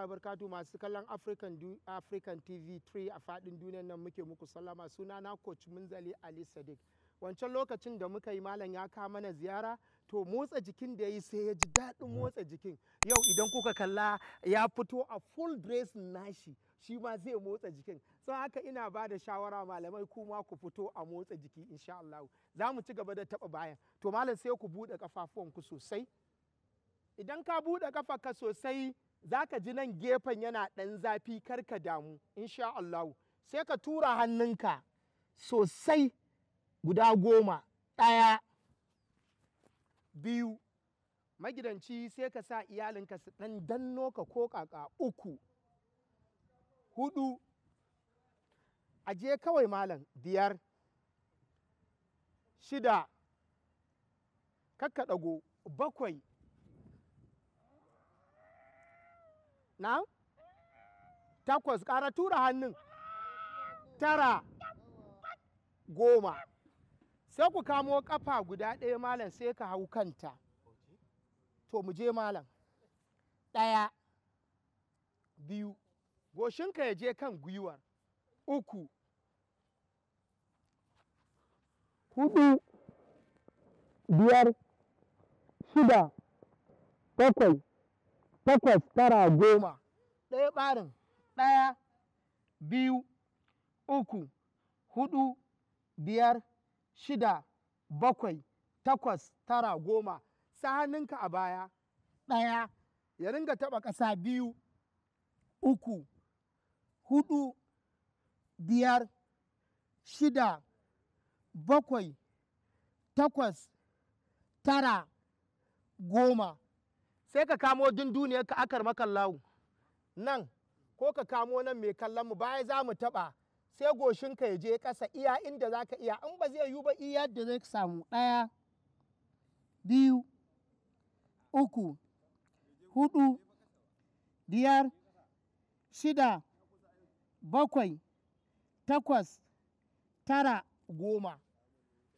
ta'ala barkatu masu kallon African TV3 a faɗin duniyar nan muke muku sallama. Suna na coach Munzali Ali Sadiq. Wancan lokacin da muka yi malam ya kawo mana ziyara, to motsa jikin da ya yi sai ya ji daɗin motsa jikin. Yau idan kuka kalla ya fito a full dress nashi, shi ma zai motsa jikin. So haka ina ba da shawara malamai kuma ku fito a motsa jiki insha Allah. Za mu ci gaba da taɓa bayan. To malam sai ku buɗe ƙafafuwanku sosai. Idan ka buɗe ƙafarka sosai, za ka ji nan gefen yana ɗan zafi, kar ka damu insha Allah. Sai ka tura hannunka sosai guda 10, 1, 2, magidanci sai ka sa iyalinka su ɗan danno ka ko kaka 3, 4, aje kawai malam 5, 6, kakka ɗago 7, na 8, ƙara tura hannun 9, 10. Sai ku kamo ƙafa guda ɗaya malam sai ka hau kanta. To mu je malam. 1, 2, goshinka ya je kan gwiwar. 3, 4, 5, 6, 7, 8, 9, 10. Ɗaya ɓarin. 1, 2, 3, 4, 5, 6, 7, 8, 9, 10. Sa hannunka a baya. 1, ya ringa taɓa ƙasa. 2, 3, 4, 5, 6, 7, 8, 9, 10. Sai ka kamo dunduniyarka akar makallahu nan, ko ka kamo nan mai kallon mu baya za mu taɓa. Sai goshinka ya je ƙasa iya inda za ka iya, in ba zai yiwu ba iya da zai samu. 1, 2, 3, 4, 5, 6, 7, 8, 9, 10.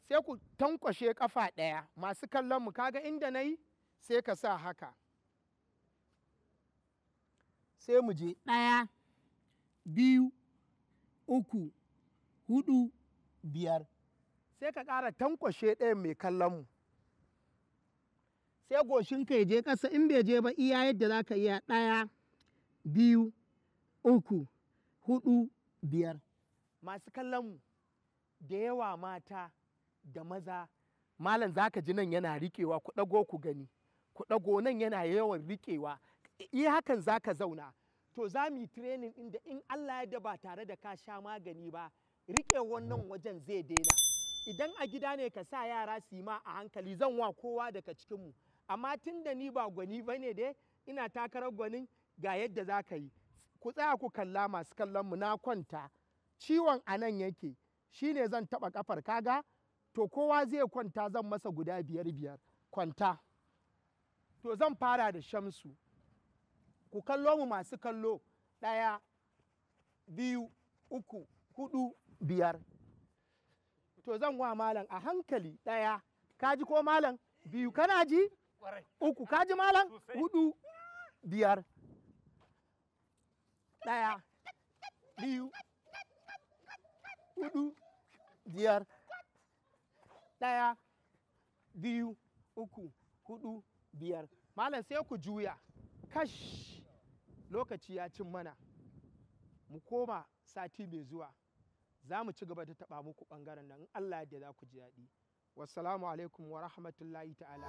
Sai ku tankwashe ƙafa ɗaya. Masu kallon mu kaga inda na yi, sai ka sa haka. Sai mu je 1, 2, 3, 4, 5. Sai ka ƙara tankwashe ɗayan mai kallon mu. Sai goshinka ya je ƙasa, in bai je ba iya yadda za ka iya. 1, 2, 3, 4, 5. Masu kallon mu da yawa mata da maza, malam za ka ji nan yana riƙewa, ku ɗago ku gani. Ku ɗago nan yana yawan riƙewa. Iya hakan za ka zauna. To za mu yi training ɗin da in Allah ya da ba tare da ka sha magani ba, riƙe wannan wajen zai daina. Idan a gida ne ka sa yara su yi ma a hankali, zan wa kowa daga cikinmu. Amma tun da ni ba gwani ba ne dai, ina takarar gwanin, ga yadda za ka yi. Ku tsaya ku kalla masu kallon mu, na kwanta. Ciwon a nan yake, shi ne zan taɓa ƙafar kaga, to kowa zai kwanta zan masa guda 5-5. Kwanta. To zan fara da Shamsu. Ku kallo mu masu kallo. 1, 2, 3, 4, 5. To zan wa malam a hankali. 1, kaji ko malam? 2, kana ji? 3, kaji malam? 4, 5. 1, 2, 4, 5. 1, 2, 3, 4, 5. Malam sai ku juya. Kash, lokaci ya cin mana. Mu koma sati mai zuwa. Za mu ci gaba da taɓa muku ɓangaren nan, in Allah yadda za ku ji daɗi. Wassalamu alaikum wa rahmatullahi ta'ala.